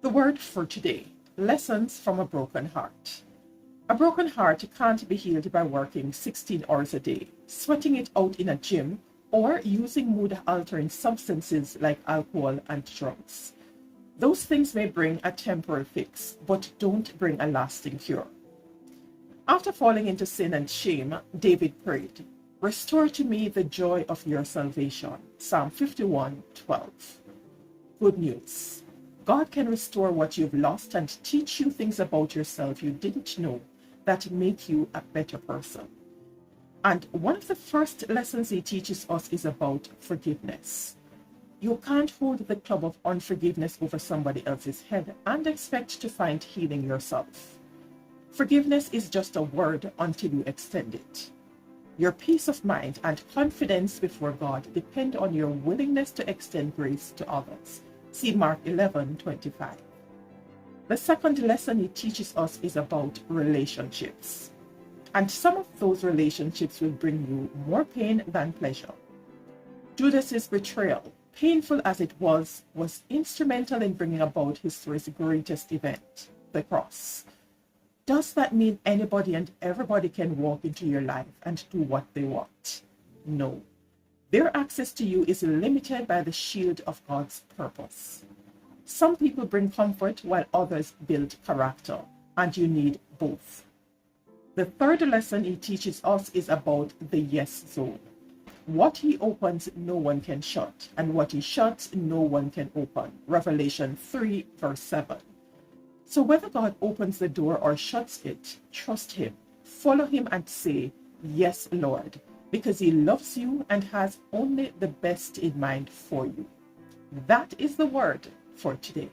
The word for today, lessons from a broken heart. A broken heart can't be healed by working 16 hours a day, sweating it out in a gym, or using mood-altering substances like alcohol and drugs. Those things may bring a temporary fix, but don't bring a lasting cure. After falling into sin and shame, David prayed, "Restore to me the joy of your salvation." Psalm 51:12. Good news. God can restore what you've lost and teach you things about yourself you didn't know that make you a better person. And one of the first lessons he teaches us is about forgiveness. You can't hold the club of unforgiveness over somebody else's head and expect to find healing yourself. Forgiveness is just a word until you extend it. Your peace of mind and confidence before God depend on your willingness to extend grace to others. See Mark 11:25. The second lesson he teaches us is about relationships. And some of those relationships will bring you more pain than pleasure. Judas's betrayal, painful as it was instrumental in bringing about history's greatest event, the cross. Does that mean anybody and everybody can walk into your life and do what they want? No. Their access to you is limited by the shield of God's purpose. Some people bring comfort while others build character, and you need both. The third lesson he teaches us is about the yes zone. What he opens, no one can shut, and what he shuts, no one can open. Revelation 3:7. So whether God opens the door or shuts it, trust him, follow him and say, "Yes, Lord," because he loves you and has only the best in mind for you. That is the word for today.